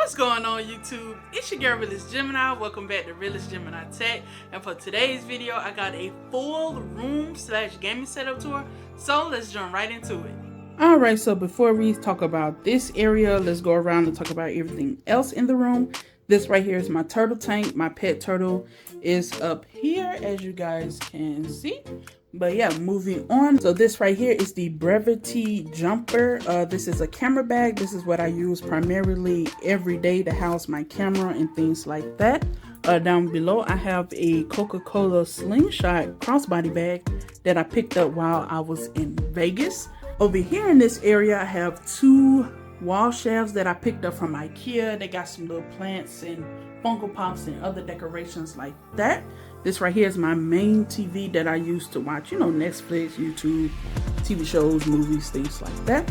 What's going on YouTube? It's your girl Realist Gemini. Welcome back to realystgeminitech. And for today's video, I got a full room/gaming setup tour. So let's jump right into it. Alright, so before we talk about this area, let's go around and talk about everything else in the room. This right here is my turtle tank. My pet turtle is up here, as you guys can see. But yeah, moving on. So this right here is the Brevity Jumper. This is a camera bag. This is what I use primarily every day to house my camera and things like that. Down below, I have a Coca-Cola Slingshot crossbody bag that I picked up while I was in Vegas. Over here in this area, I have two wall shelves that I picked up from IKEA. They got some little plants and Funko Pops and other decorations like that. This right here is my main TV that I use to watch, you know, Netflix, YouTube, TV shows, movies, things like that.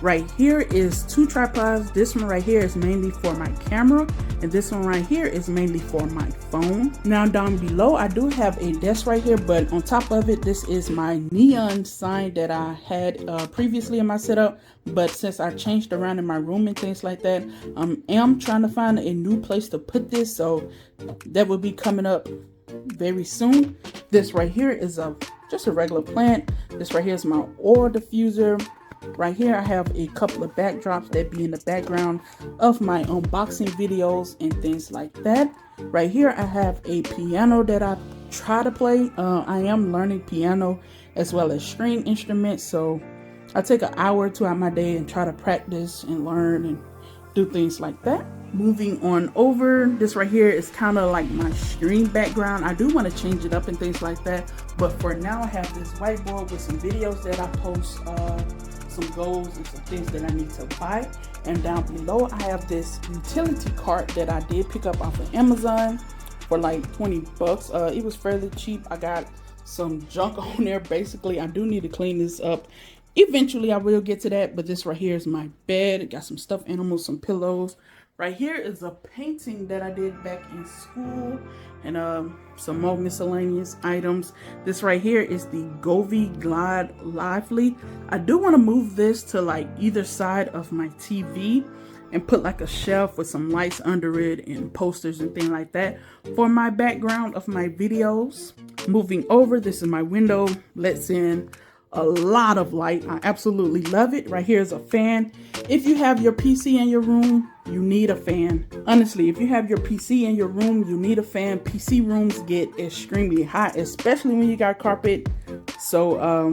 Right here is two tripods. This one right here is mainly for my camera, and this one right here is mainly for my phone. Now down below, I do have a desk right here, but on top of it, this is my neon sign that I had previously in my setup. But since I changed around in my room and things like that, I am trying to find a new place to put this, so that will be coming up very soon. This right here is just a regular plant. This right here is my oil diffuser. Right here I have a couple of backdrops that be in the background of my unboxing videos and things like that. Right here I have a piano that I try to play. I am learning piano as well as string instruments, so I take an hour or two out of my day and try to practice and learn and do things like that. Moving on over, this right here is kind of like my screen background. I do want to change it up and things like that, but for now I have this whiteboard with some videos that I post, some goals and some things that I need to buy. And down below I have this utility cart that I did pick up off of Amazon for like 20 bucks. It was fairly cheap. I got some junk on there. Basically, I do need to clean this up. Eventually I will get to that, but this right here is my bed. It got some stuffed animals, some pillows. Right here is a painting that I did back in school, and some more miscellaneous items. This right here is the Govee Glide Lively. I do want to move this to like either side of my TV and put like a shelf with some lights under it and posters and things like that for my background of my videos. Moving over, this is my window. Lets in a lot of light. I absolutely love it. Right here is a fan. If you have your PC in your room, you need a fan. Honestly, if you have your PC in your room, you need a fan. PC rooms get extremely hot, especially when you got carpet. So,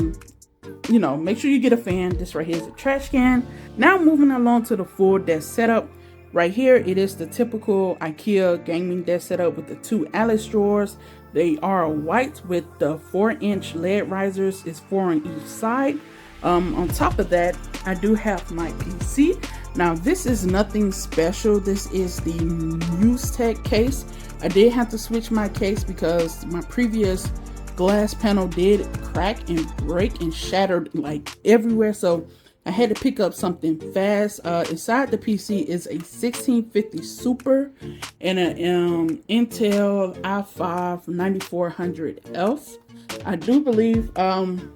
you know, make sure you get a fan. This right here is a trash can. Now moving along to the full desk setup. Right here, it is the typical IKEA gaming desk setup with the two Alice drawers. They are white with the 4-inch LED risers. It's 4 on each side. On top of that, I do have my PC. Now, this is nothing special. This is the Muse-Tech case. I did have to switch my case because my previous glass panel did crack and break and shattered like everywhere. So I had to pick up something fast. Inside the PC is a 1650 Super and an Intel i5 9400F. I do believe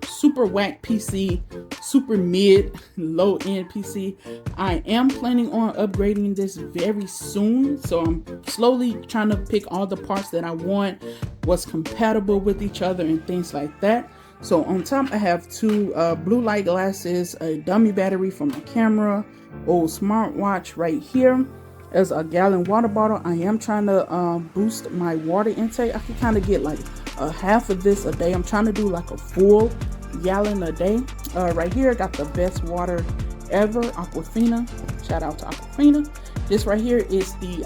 super whack PC, super mid, low end PC. I am planning on upgrading this very soon, so I'm slowly trying to pick all the parts that I want, what's compatible with each other and things like that. So on top I have two blue light glasses, a dummy battery for my camera, old smartwatch right here. As a gallon water bottle. I am trying to boost my water intake. I can kind of get like a half of this a day. I'm trying to do like a full gallon a day. Right here I got the best water ever, Aquafina. Shout out to Aquafina. This right here is the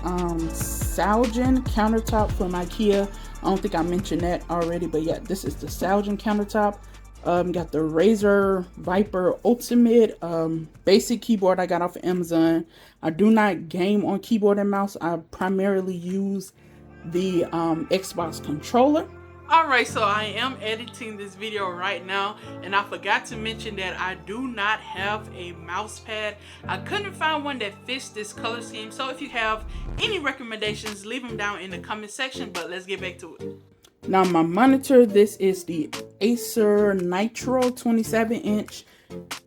Salgin countertop from IKEA. I don't think I mentioned that already, but yeah, this is the Salgin countertop. Got the Razer Viper Ultimate basic keyboard I got off of Amazon. I do not game on keyboard and mouse. I primarily use the Xbox controller. Alright, so I am editing this video right now, and I forgot to mention that I do not have a mouse pad. I couldn't find one that fits this color scheme, so if you have any recommendations, leave them down in the comment section, but let's get back to it. Now my monitor, this is the Acer Nitro 27-inch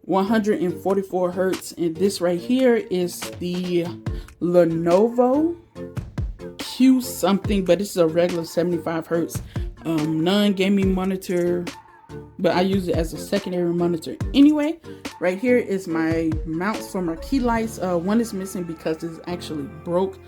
144 hertz, and this right here is the Lenovo Q something, but this is a regular 75 hertz non-gaming monitor, but I use it as a secondary monitor anyway. Right here is my mounts for my key lights. One is missing because it's actually broke.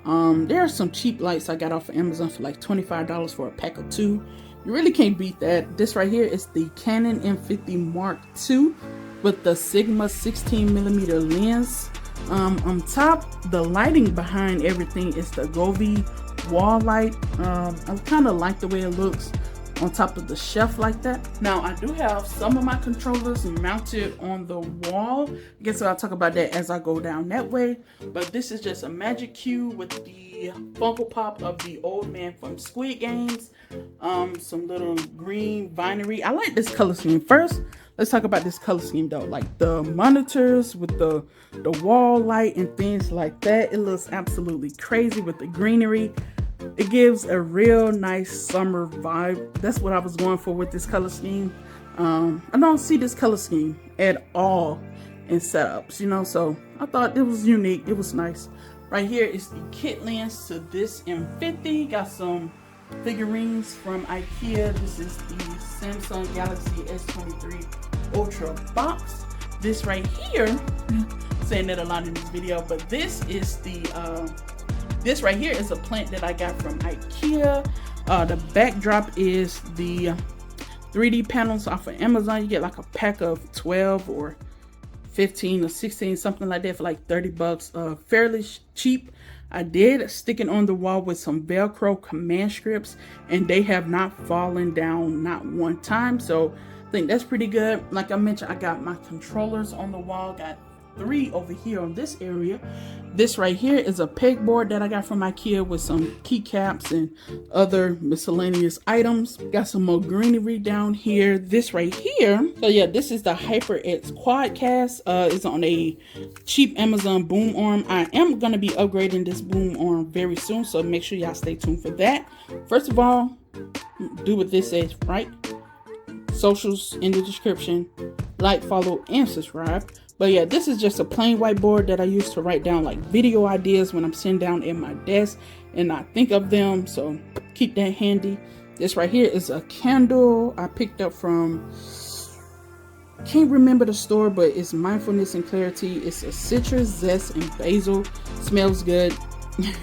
There are some cheap lights I got off of Amazon for like $25 for a pack of 2. You really can't beat that. This right here is the Canon M50 Mark II with the Sigma 16mm lens. On top, the lighting behind everything is the Govee wall light. I kind of like the way it looks on top of the shelf like that. Now I do have some of my controllers mounted on the wall. I guess I'll talk about that as I go down that way. But this is just a Magic Cube with the Funko Pop of the old man from Squid Games. Some little green vinery. I like this color scheme. First, let's talk about this color scheme though. Like the monitors with the wall light and things like that. It looks absolutely crazy with the greenery. It gives a real nice summer vibe. That's what I was going for with this color scheme. I don't see this color scheme at all in setups, you know, so I thought it was unique. It was nice. Right here is the kit lens to this M50. Got some figurines from IKEA. This is the Samsung Galaxy S23 Ultra box. This right here, saying that a lot in this video, but this is the this right here is a plant that I got from IKEA. The backdrop is the 3D panels off of Amazon. You get like a pack of 12 or 15 or 16, something like that, for like 30 bucks. Fairly cheap. I did stick it on the wall with some Velcro command strips, and they have not fallen down not one time. So I think that's pretty good. Like I mentioned, I got my controllers on the wall. Got 3 over here on this area. This right here is a pegboard that I got from IKEA with some keycaps and other miscellaneous items. Got some more greenery down here. This right here, so yeah, this is the HyperX Quadcast. It's on a cheap Amazon boom arm. I am gonna be upgrading this boom arm very soon, so make sure y'all stay tuned for that. First of all, do what this says, right? Socials in the description. Like, follow, and subscribe. But yeah, this is just a plain whiteboard that I use to write down like video ideas when I'm sitting down at my desk and I think of them. So keep that handy. This right here is a candle I picked up from, can't remember the store, but it's Mindfulness and Clarity. It's a citrus, zest, and basil. Smells good.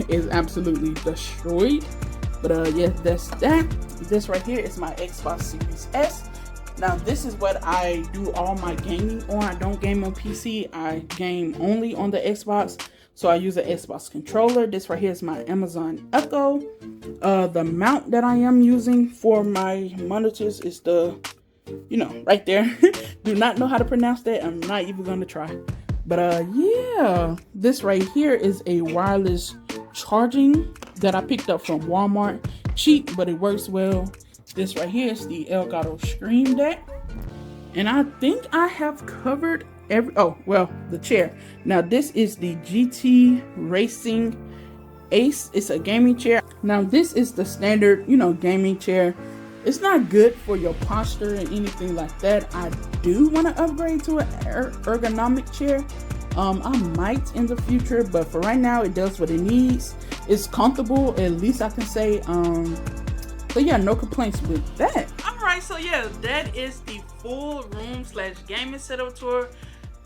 It's absolutely destroyed. But yeah, that's that. This right here is my Xbox Series S. Now this is what I do all my gaming on. I don't game on PC. I game only on the Xbox. So I use an Xbox controller. This right here is my Amazon Echo. The mount that I am using for my monitors is the, you know, right there. Do not know how to pronounce that. I'm not even gonna try. But yeah, this right here is a wireless charging that I picked up from Walmart. Cheap, but it works well. This right here is the Elgato Stream Deck. And I think I have covered the chair. Now this is the GT Racing Ace. It's a gaming chair. Now this is the standard, you know, gaming chair. It's not good for your posture and anything like that. I do want to upgrade to an ergonomic chair. I might in the future, but for right now it does what it needs. It's comfortable, at least I can say. So yeah, no complaints with that. Alright, so yeah, that is the full room / gaming setup tour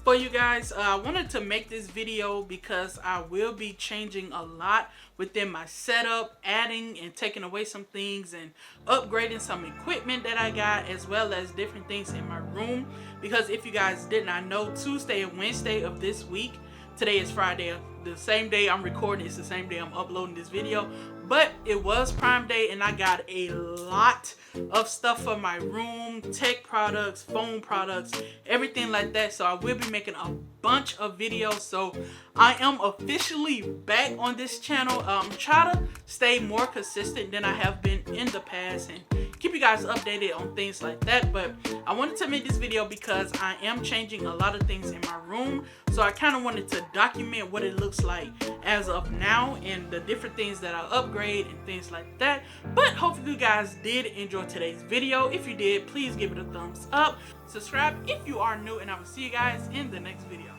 for you guys. I wanted to make this video because I will be changing a lot within my setup, adding and taking away some things and upgrading some equipment that I got, as well as different things in my room. Because if you guys did not know, Tuesday and Wednesday of this week, today is Friday, the same day I'm recording, it's the same day I'm uploading this video. But it was Prime Day and I got a lot of stuff for my room, tech products, phone products, everything like that. So I will be making a bunch of videos. So I am officially back on this channel. Try to stay more consistent than I have been in the past and keep you guys updated on things like that. But I wanted to make this video because I am changing a lot of things in my room. So I kind of wanted to document what it looks like as of now and the different things that I upgrade and things like that. But hopefully you guys did enjoy today's video. If you did, please give it a thumbs up, subscribe if you are new, and I will see you guys in the next video.